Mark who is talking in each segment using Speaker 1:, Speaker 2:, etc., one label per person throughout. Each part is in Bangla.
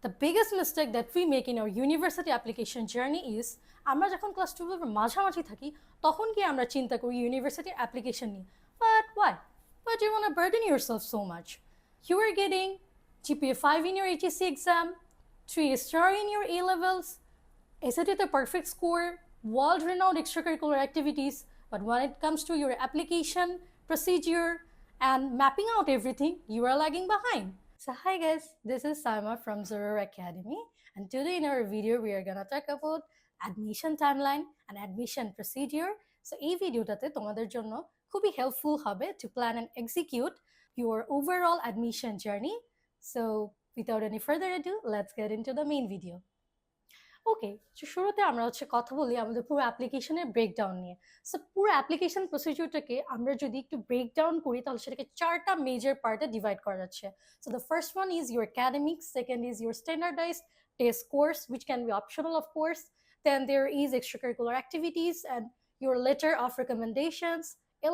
Speaker 1: The biggest mistake that we make in our university application journey is আমরা যখন ক্লাস 12 এর মাঝামাঝি থাকি তখন কি আমরা চিন্তা করি ইউনিভার্সিটি অ্যাপ্লিকেশন নিয়ে but why do you want to burden yourself so much? You are getting GPA 5 in your HSC exam, 3 star in your A levels, SAT the perfect score, world renowned extracurricular activities, but when it comes to your application procedure and mapping out everything, you are lagging behind. So hi guys, this is Saima from Zorora Academy, and today in our video we are gonna talk about admission timeline and admission procedure. So এই ভিডিওটাতে তোমাদের জন্য খুবই হেল্পফুল হবে to plan and execute your overall admission journey. So without any further ado, let's get into the main video. ওকে, শুরুতে আমরা কথা বলি আমাদের পুরো অ্যাপ্লিকেশনের ব্রেকডাউন নিয়ে। সো পুরো অ্যাপ্লিকেশন প্রসিডিউরটাকে আমরা যদি একটু ব্রেকডাউন করি তাহলে সেটাকে 4টা মেজর পার্টে ডিভাইড করা যাচ্ছে। So the first one is your academics, second is your standardized test course which can be optional of course, then there is extracurricular activities and your letter of recommendations,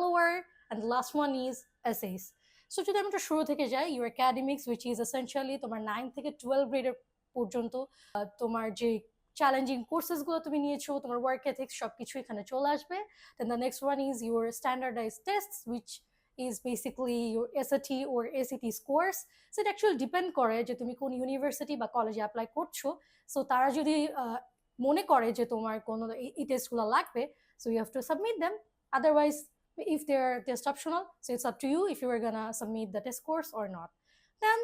Speaker 1: LOR, and the last one is essays. So যদি আমরা শুরু থেকে যাই, your academics which is essentially তোমার 9 থেকে 12 গ্রেডের পর্যন্ত তোমার যে চ্যালেঞ্জিং কোর্সেসগুলো তুমি নিয়েছো, তোমার ওয়ার্ক এথিক্স সব কিছু এখানে চলে আসবে। Then the next one is your standardized tests which is basically your SAT or ACT scores. So এটা অ্যাকচুয়ালি ডিপেন্ড করে যে তুমি কোন ইউনিভার্সিটি বা কলেজে অ্যাপ্লাই করছো। সো তারা যদি মনে করে যে তোমার কোনো এই টেস্টগুলো লাগবে, so you have to submit them. Otherwise if they're test optional, so it's up to you if you are gonna submit the test course or not. Then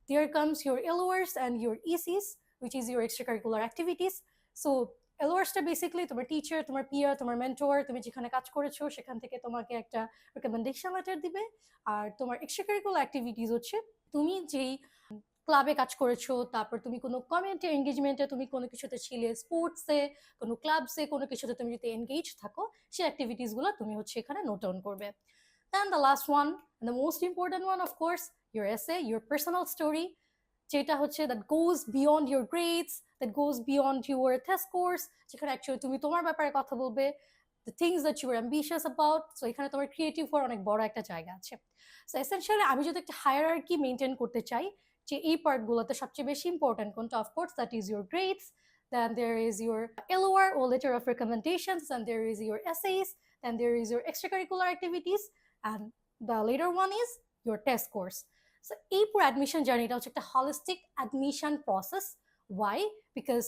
Speaker 1: there comes your LORs and your ECs, which is your extracurricular activities. So LORsটা বেসিক্যালি তোমার টিচার, তোমার পিয়ার, তোমার মেন্টর, তুমি যেখানে কাজ করেছো সেখান থেকে তোমাকে একটা রেকমেন্ডেশন লেটার দিবে। আর তোমার এক্সট্রাকারিকুলার অ্যাক্টিভিটিস হচ্ছে তুমি যেই ক্লাবে কাজ করেছো, তারপর তুমি কোনো কমিউনিটি এনগেজমেন্টে তুমি কোনো কিছুতে ছিলে, স্পোর্টসে, কোনো ক্লাবসে, কোনো কিছুতে তুমি যদি এনগেজ থাকো, সেই অ্যাক্টিভিটিসগুলো তুমি এখানে নোট ডাউন করবে। Then the last one and the most important one, of course, your essay, your personal story, যেটা হচ্ছে that goes beyond your grades, that goes beyond your test course, যেখানে অ্যাকচুয়ালি তুমি তোমার ব্যাপারে কথা বলবে, the things that you are ambitious about. So এখানে তোমার ক্রিয়েটিভ হওয়ার অনেক বড় একটা জায়গা আছে। সো এসেনশিয়ালি আমি যদি একটা হায়ারার্কি মেনটেন করতে চাই যে এই পার্টগুলোতে সবচেয়ে বেশি ইম্পর্টেন্ট কোনটা, of course that is your grades, then there is your LOR or letter of recommendations, and there is your essays, then there is your extracurricular activities, and the later one is your test course. So এই পুরো অ্যাডমিশন জার্নিটা হচ্ছে একটা holistic admission process. Why? Because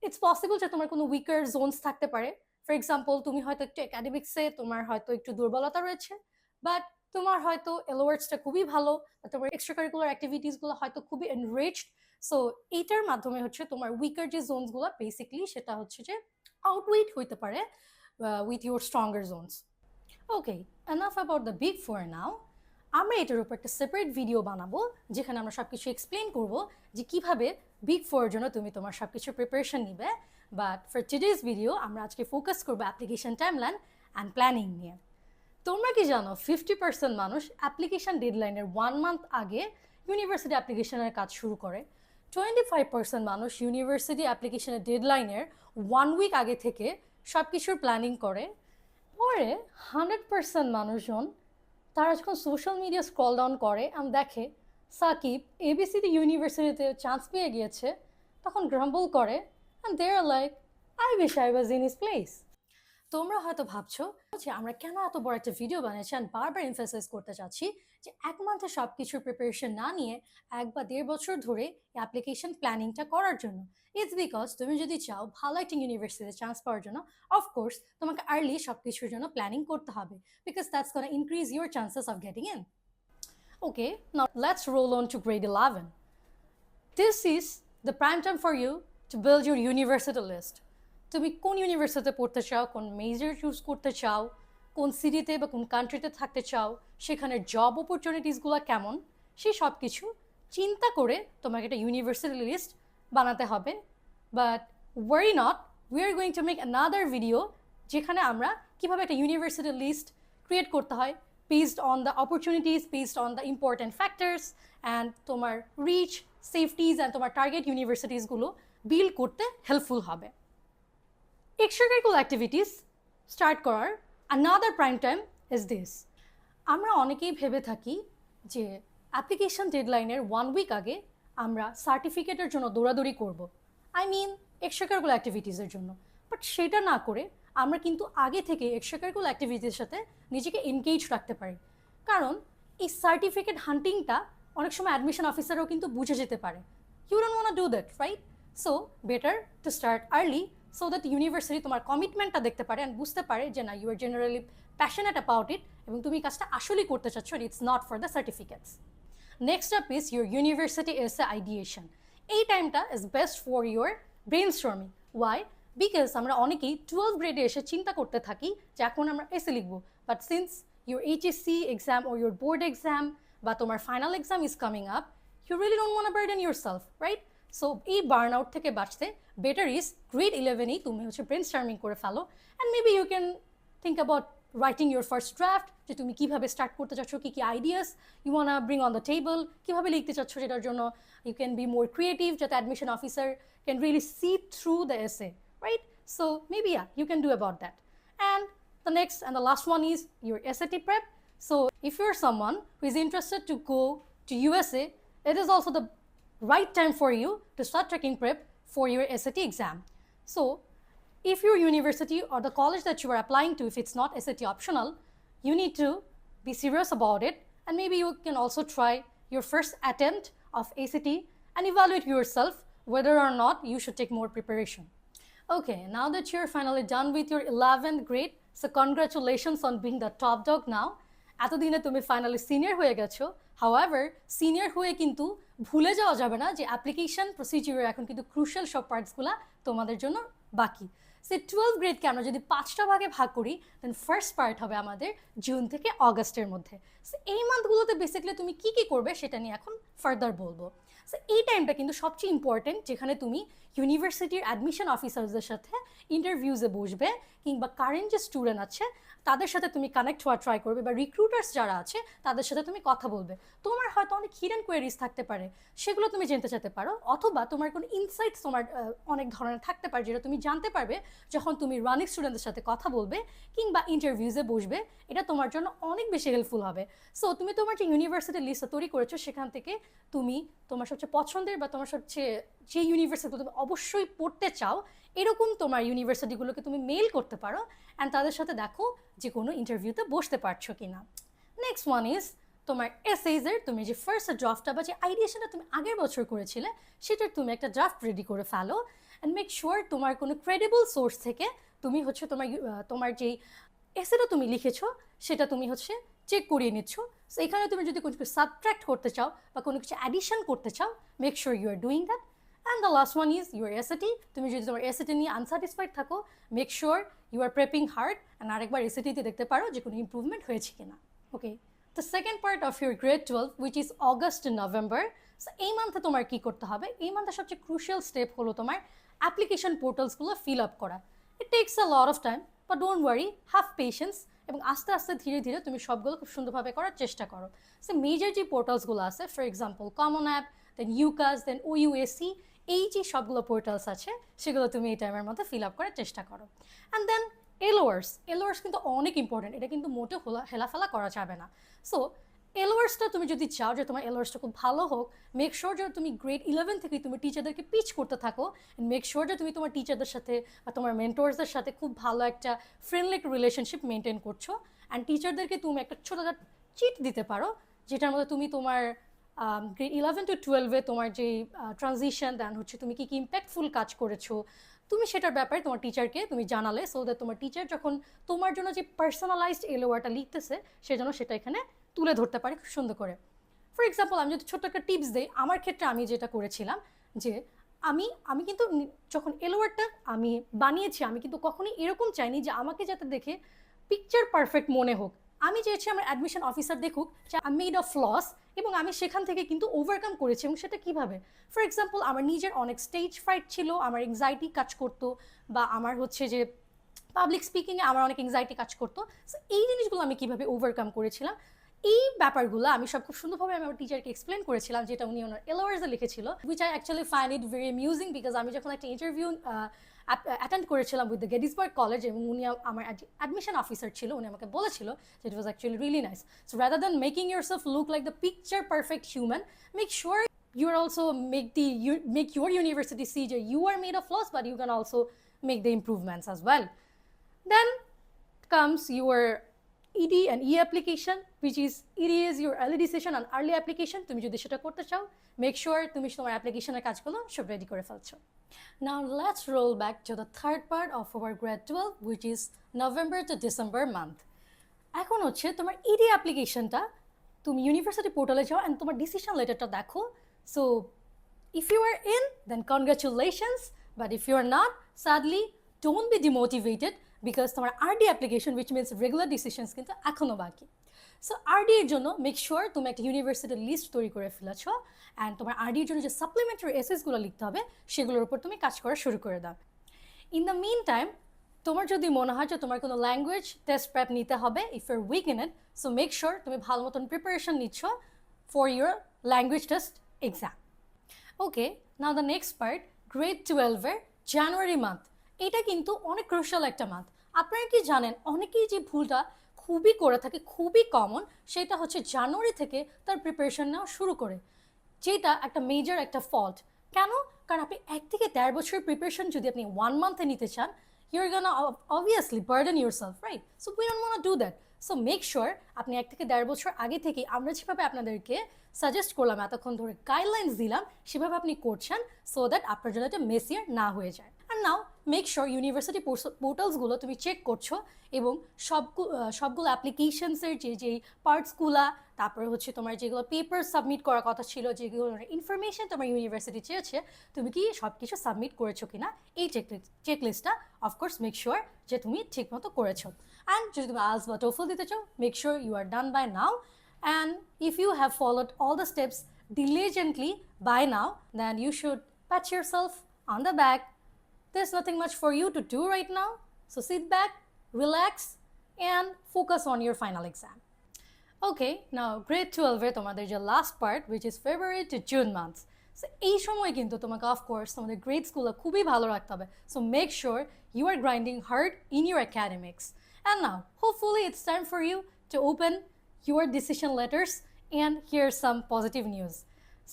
Speaker 1: it's possible যে তোমার কোনো উইকার জোনস থাকতে পারে। ফর এক্সাম্পল, তুমি হয়তো একটু একাডেমিক্সে তোমার হয়তো একটু দুর্বলতা রয়েছে, বাট তোমার হয়তো LORsটা খুবই ভালো, তোমার এক্সট্রাকারিকুলার অ্যাক্টিভিটিসগুলো হয়তো খুবই এনরিচড। সো এইটার মাধ্যমে হচ্ছে তোমার উইকার যে জোনসগুলো বেসিক্যালি সেটা হচ্ছে যে আউটওয়েট হইতে পারে with your stronger zones. Okay, enough about the big four now. আমরা এটার উপর একটা সেপারেট ভিডিও বানাবো যেখানে আমরা সব কিছু এক্সপ্লেন করবো যে কীভাবে বিগ ফোরের জন্য তুমি তোমার সব কিছু প্রিপারেশন নিবে। বাট ফর টুডেজ ভিডিও আমরা আজকে ফোকাস করবো অ্যাপ্লিকেশন টাইমলাইন অ্যান্ড প্ল্যানিং নিয়ে। তোমরা কি জানো 50% মানুষ অ্যাপ্লিকেশন ডেডলাইনের 1 মান্থ আগে ইউনিভার্সিটি অ্যাপ্লিকেশনের কাজ শুরু করে, 25% মানুষ ইউনিভার্সিটি অ্যাপ্লিকেশনের ডেডলাইনের 1 উইক আগে থেকে সব কিছুর প্ল্যানিং করে। পরে 100% মানুষজন তারা যখন সোশ্যাল মিডিয়া স্ক্রল ডাউন করে আর দেখে সাকিব ABCD ইউনিভার্সিটিতে চান্স পেয়ে গিয়েছে, তখন গ্রাম্বল করে and they are like I wish I was in his place. তোমরা হয়তো ভাবছো যে আমরা কেন এত বড় একটা ভিডিও বানিয়েছি আর বারবার এমফাসাইজ করতে চাচ্ছি যে 1 মান্থে সব কিছুর প্রিপারেশন না নিয়ে 1 বা 1.5 বছর ধরে অ্যাপ্লিকেশন প্ল্যানিংটা করার জন্য। ইটস বিকজ তুমি যদি চাও ভালো একটা ইউনিভার্সিটিতে চান্স পাওয়ার জন্য, অফকোর্স তোমাকে আর্লি সব কিছুর জন্য প্ল্যানিং করতে হবে, because that's gonna increase your chances of getting in. Okay, now let's roll on to grade 11. This is the prime time for you to build your university list. তুমি কোন ইউনিভার্সিটিতে পড়তে চাও, কোন মেজর চুজ করতে চাও, কোন সিটিতে বা কোন কান্ট্রিতে থাকতে চাও, সেখানে জব অপরচুনিটিসগুলো কেমন, সেই সব কিছু চিন্তা করে তোমাকে একটা ইউনিভার্সিটি লিস্ট বানাতে হবে। But worry not, we are going to make another video যেখানে আমরা কীভাবে একটা ইউনিভার্সিটি লিস্ট ক্রিয়েট করতে হয় based on the opportunities, based on the important factors and তোমার রিচ, সেফটিজ অ্যান্ড তোমার টার্গেট ইউনিভার্সিটিসগুলো বিল্ড করতে হেল্পফুল হবে। এক্সট্রাকারিকুলার অ্যাক্টিভিটিস স্টার্ট করার another prime time is this. আমরা অনেকেই ভেবে থাকি যে অ্যাপ্লিকেশন ডেডলাইনের 1 উইক আগে আমরা সার্টিফিকেটের জন্য দৌড়াদৌড়ি করব, আই মিন এক্সট্রা কারিকুলার অ্যাক্টিভিটিসের জন্য, বাট সেটা না করে আমরা কিন্তু আগে থেকে এক্সট্রা কারিকুলার অ্যাক্টিভিটিসের সাথে নিজেকে এনগেজ রাখতে পারি। কারণ এই সার্টিফিকেট হান্টিংটা অনেক সময় অ্যাডমিশন অফিসারও কিন্তু বুঝে যেতে পারে। You don't want to do that, right? So better to start early so that university তোমার কমিটমেন্টটা দেখতে পারে অ্যান্ড বুঝতে পারে যে না, you are generally passionate about it এবং তুমি কাজটা আসলেই করতে চাচ্ছ, it's not for the certificates. Next up is your university এসে আইডিয়েশন। এই টাইমটা is best for your brainstorming. Why? Because আমরা অনেকেই 12th গ্রেডে এসে চিন্তা করতে থাকি যে এখন আমরা এসে লিখবো, but since your HSC exam or your board exam বা তোমার final exam is coming up, you really don't want to burden yourself, right? So এই বার্ন আউট থেকে বাঁচতে বেটার ইজ গ্রেড 11এই তুমি হচ্ছে ব্রেইনস্টর্মিং করে ফেলো, and maybe you can think about writing your first draft, যে তুমি কীভাবে স্টার্ট করতে চাচ্ছ, কী কী ideas you want bring on the table, কীভাবে লিখতে চাচ্ছ, যেটার জন্য you can be more creative, যাতে admission officer can really see through the essay, right? So maybe yeah, you can do about that. And the next and the last one is your SAT prep. So if you're someone who is interested to go to USA, it is also the right time for you to start taking prep for your SAT exam. So if your university or the college that you are applying to, if it's not SAT optional, you need to be serious about it, and maybe you can also try your first attempt of ACT and evaluate yourself whether or not you should take more preparation. Okay, now that you're finally done with your 11th grade, so congratulations on being the top dog now. এতদিনে তুমি ফাইনালি সিনিয়র হয়ে গেছো। হাওয়েভার সিনিয়র হয়ে কিন্তু ভুলে যাওয়া যাবে না যে অ্যাপ্লিকেশন প্রসিডিউরের এখন কিন্তু ক্রুশাল সব পার্টসগুলো তোমাদের জন্য বাকি। সে 12th গ্রেডকে আমরা যদি 5টা ভাগে ভাগ করি, দেন ফার্স্ট পার্ট হবে আমাদের জুন থেকে অগস্টের মধ্যে। সো এই মান্থগুলোতে বেসিক্যালি তুমি কী কী করবে সেটা নিয়ে এখন ফার্দার বলবো। সো এই টাইমটা কিন্তু সবচেয়ে ইম্পর্টেন্ট, যেখানে তুমি ইউনিভার্সিটির অ্যাডমিশন অফিসারদের সাথে ইন্টারভিউজে বসবে, কিংবা কারেন্ট যে স্টুডেন্ট আছে তাদের সাথে তুমি কানেক্ট হওয়ার ট্রাই করবে, বা রিক্রুটার্স যারা আছে তাদের সাথে তুমি কথা বলবে। তোমার হয়তো অনেক হিডেন কোয়েরিজ থাকতে পারে, সেগুলো তুমি জানতে চাইতে পারো, অথবা তোমার কোনো ইনসাইটস তোমার অনেক ধরনের থাকতে পারে যেটা তুমি জানতে পারবে যখন তুমি রানিং স্টুডেন্টদের সাথে কথা বলবে কিংবা ইন্টারভিউজে বসবে। এটা তোমার জন্য অনেক বেশি হেল্পফুল হবে। সো তুমি তোমার যে ইউনিভার্সিটির লিস্টটা তৈরি করেছো, সেখান থেকে তুমি তোমার সবচেয়ে পছন্দের বা তোমার সবচেয়ে যে ইউনিভার্সিটিগুলো তুমি অবশ্যই পড়তে চাও এরকম তোমার ইউনিভার্সিটিগুলোকে তুমি মেইল করতে পারো, অ্যান্ড তাদের সাথে দেখো যে কোনো ইন্টারভিউতে বসতে পারছো কিনা। নেক্সট ওয়ান ইজ তোমার এসএইজের তুমি যে ফার্স্ট ড্রাফটটা বা যে আইডিয়েশনটা তুমি আগের বছর করেছিলে সেটার তুমি একটা ড্রাফট রেডি করে ফেলো, অ্যান্ড মেক শিওর তোমার কোনো ক্রেডিবল সোর্স থেকে তুমি হচ্ছে তোমার যেই এসেটা তুমি লিখেছো সেটা তুমি হচ্ছে চেক করিয়ে নিচ্ছ। সো এখানে তুমি যদি কোনো কিছু সাবট্র্যাক্ট করতে চাও বা কোনো কিছু অ্যাডিশন করতে চাও, make sure you are doing that. And the last one is your SAT. তুমি যদি তোমার এসএটি নিয়ে আনস্যাটিসফাইড থাকো, make sure you are prepping hard, and আরেকবার এসএটিতে দেখতে পারো যে কোনো ইম্প্রুভমেন্ট হয়েছে কিনা। Okay, the second part of your grade 12 which is August November. So এই মান্থে তোমার কী করতে হবে? এই মান্থে সবচেয়ে ক্রুশিয়াল স্টেপ হলো তোমার অ্যাপ্লিকেশন পোর্টালসগুলো ফিল আপ করা। It takes a lot of time, but don't worry, have patience, এবং আস্তে আস্তে ধীরে ধীরে তুমি সবগুলো খুব সুন্দরভাবে করার চেষ্টা করো। সো মেজর যে পোর্টালসগুলো আছে, ফর এক্সাম্পল কমন অ্যাপ, দেন ইউকাস, দেন ওইউএসি, এই যে সবগুলো পোর্টালস আছে সেগুলো তুমি এই টাইমের মধ্যে ফিল আপ করার চেষ্টা করো। অ্যান্ড দেন এলওয়ার্স কিন্তু অনেক ইম্পর্টেন্ট, এটা কিন্তু মোটেও হেলাফেলা করা যাবে না। সো এলওয়ার্সটা তুমি যদি চাও যে তোমার এলওয়ার্সটা খুব ভালো হোক, মেক শিওর যে তুমি গ্রেড 11 থেকে তুমি টিচারদেরকে পিচ করতে থাকো, অ্যান্ড মেক শিওর যে তুমি তোমার টিচারদের সাথে বা তোমার মেন্টরসদের সাথে খুব ভালো একটা ফ্রেন্ডলি রিলেশনশিপ মেনটেন করছো, অ্যান্ড টিচারদেরকে তুমি একটা ছোটোখাটো চিট দিতে পারো যেটার মধ্যে তুমি তোমার গ্রেড 11 to 12 তোমার যে ট্রানজিশন, দেন হচ্ছে তুমি কী কী ইম্প্যাক্টফুল কাজ করেছো তুমি সেটার ব্যাপারে তোমার টিচারকে তুমি জানালে, সো দ্যাট তোমার টিচার যখন তোমার জন্য যে পার্সোনালাইজড এলওয়ারটা লিখতেছে সেজন্য সেটা এখানে তুলে ধরতে পারে খুব সুন্দর করে। ফর এক্সাম্পল আমি যদি ছোট্ট একটা টিপস দিই, আমার ক্ষেত্রে আমি যেটা করেছিলাম যে আমি কিন্তু যখন এলওয়ারটা আমি বানিয়েছি, আমি কিন্তু কখনোই এরকম চাইনি যে আমাকে যাতে দেখে পিকচার পারফেক্ট মনে হোক। আমি চেয়েছি আমার অ্যাডমিশন অফিসার দেখুক যে আই মেড অফ ফ্লস, এবং আমি সেখান থেকে কিন্তু ওভারকাম করেছি। এবং সেটা কীভাবে? ফর এক্সাম্পল আমার নিজের অনেক স্টেজ ফ্রাইট ছিল, আমার এংজাইটি কাজ করতো, বা আমার হচ্ছে যে পাবলিক স্পিকিংয়ে আমার অনেক এংজাইটি কাজ করতো। সো এই জিনিসগুলো আমি কীভাবে ওভারকাম করেছিলাম, এই ব্যাপারগুলো আমি সব খুব সুন্দরভাবে আমি আমার টিচারকে এক্সপ্লেন করেছিলাম, যেটা উনি ওনার এলওয়ার্সে লিখেছিল, which I actually find it very amusing, because আমি যখন একটা ইন্টারভিউ অ্যাটেন্ড করেছিলাম উইথ দ্য গেটিসবার্গ কলেজ, এবং উনি আমার অ্যাডমিশন অফিসার ছিল, উনি আমাকে বলেছিল যে it was actually really nice. So rather than making yourself look like the picture perfect human, make sure you are also make your university see that you are made of flaws, but you can also make the improvements as well. Then comes your ED and E application, which is ED is your early decision and early application. তুমি যদি সেটা করতে চাও, make sure তুমি তোমার অ্যাপ্লিকেশনের কাজগুলো সব রেডি করে ফেলছো। Now let's roll back to the third part of our grade 12, which is November to December month. এখন হচ্ছে তোমার ED অ্যাপ্লিকেশনটা তুমি ইউনিভার্সিটি পোর্টালে যাও and তোমার ডিসিশন লেটারটা দেখো। So if you are in, then congratulations, but if you are not, sadly don't be demotivated, because তোমার RD application, which means regular decisions, কিন্তু এখনো বাকি। সো RD এর জন্য মেক শিওর তুমি একটা ইউনিভার্সিটির লিস্ট তৈরি করে ফেলেছো, অ্যান্ড তোমার RD এর জন্য যে সাপ্লিমেন্টারি এসেসগুলো লিখতে হবে সেগুলোর উপর তুমি কাজ করা শুরু করে দাও। ইন দ্য মিন টাইম তোমার যদি মনে হয় যে তোমার কোনো ল্যাঙ্গুয়েজ টেস্ট প্রেপ নিতে হবে, if you're weak in it, so make sure তুমি ভালো মতন প্রিপারেশন নিচ্ছ for your language test exam. Okay, now the next part, grade 12-এর জানুয়ারি মান্থ। এটা কিন্তু অনেক ক্রুশাল একটা মান্থ। আপনারা কি জানেন, অনেকেই যে ভুলটা খুবই করে থাকে, খুবই কমন, সেটা হচ্ছে জানুয়ারি থেকে তার প্রিপারেশন নেওয়া শুরু করে, যেটা একটা মেজর একটা ফল্ট। কেন? কারণ আপনি 1 থেকে 1.5 বছরের প্রিপারেশন যদি আপনি 1 মান্থে নিতে চান, you're gonna obviously burden yourself, right? So we don't want to do that. So make sure আপনি 1 থেকে 1.5 বছর আগে থেকে আমরা যেভাবে আপনাদেরকে সাজেস্ট করলাম, এতক্ষণ ধরে গাইডলাইন্স দিলাম, সেভাবে আপনি করছেন, সো দ্যাট আপনার জন্য এটা মেসিয়ার না হয়ে যায়। আর নাও মেক শিওর ইউনিভার্সিটি পোর্টালসগুলো তুমি চেক করছো এবং সবগুলো অ্যাপ্লিকেশনসের যেই পার্টসগুলো, তারপরে হচ্ছে তোমার যেগুলো পেপার সাবমিট করার কথা ছিল, যেগুলো ইনফরমেশন তোমার ইউনিভার্সিটি চেয়েছে, তুমি কি সব কিছু সাবমিট করেছো কিনা, এই চেকলিস্টটা অফকোর্স মেক শিওর যে তুমি ঠিকমতো করেছো। অ্যান্ড যদি তুমি আইএলটিএস বা টোফেল দিতে চাও, make sure you are done by now. And if you have followed all the steps diligently by now, then you should pat yourself on the back. There's nothing much for you to do right now. So sit back, relax, and focus on your final exam. Okay, now grade 12-এর তোমাদের যে last part, which is February to June months. So এই সময় কিন্তু তোমাকে অফকোর্স তোমাদের গ্রেডসগুলো খুবই ভালো রাখতে হবে। So make sure you are grinding hard in your academics. And now, hopefully it's time for you to open your decision letters and hear some positive news.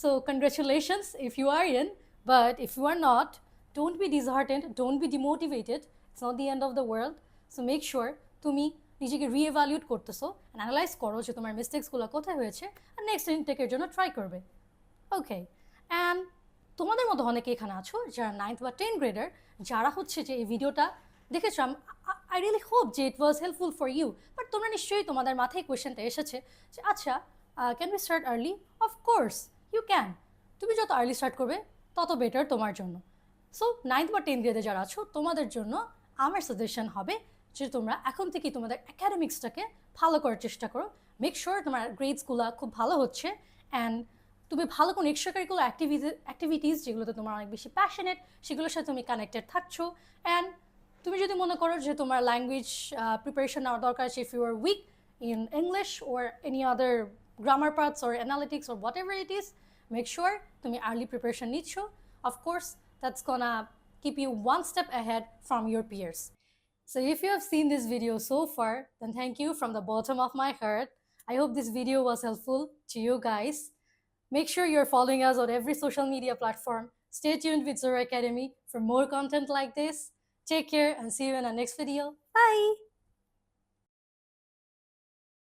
Speaker 1: So congratulations if you are in, but if you are not, don't be disheartened, don't be demotivated. It's not the end of the world. So make sure তুমি নিজেকে রিএভালুয়েট করতেছো, অ্যানালাইজ করো যে তোমার মিস্টেক্সগুলো কোথায় হয়েছে, আর নেক্সট ইনটেকের জন্য ট্রাই করবে। ওকে, অ্যান্ড তোমাদের মতো অনেকে এখানে আছো যারা 9th বা 10th গ্রেডার, যারা হচ্ছে যে এই ভিডিওটা দেখেছো। I really hope যে it was helpful for you, but তোমরা নিশ্চয়ই তোমাদের মাথায় কোয়েশ্চেনটা এসেছে যে আচ্ছা, can we start early? Of course you can. তুমি যত আর্লি স্টার্ট করবে তত বেটার তোমার জন্য। সো 9th বা 10th গ্রেডে যারা আছো, তোমাদের জন্য আমার সাজেশন হবে যে তোমরা এখন থেকেই তোমাদের অ্যাকাডেমিক্সটাকে ভালো করার চেষ্টা করো। মেক শিওর তোমার গ্রেডসগুলো খুব ভালো হচ্ছে, অ্যান্ড তুমি ভালো কোনো এক্সট্রা কারিকুলার অ্যাক্টিভিটিস যেগুলোতে তোমার অনেক বেশি প্যাশনেট, সেগুলোর সাথে তুমি কানেক্টেড থাকছো। অ্যান্ড তুমি যদি মনে করো যে তোমার ল্যাঙ্গুয়েজ প্রিপারেশন নেওয়ার দরকার আছে, if you are weak in English or any other grammar parts or analytics or whatever it is, make sure তুমি আর্লি প্রিপারেশন নিচ্ছ। Of course that's gonna keep you one step ahead from your peers. So if you have seen this video so far, then thank you from the bottom of my heart. I hope this video was helpful to you guys. Make sure you're following us on every social media platform. Stay tuned with Zorora Academy for more content like this. Take care and see you in our next video. Bye!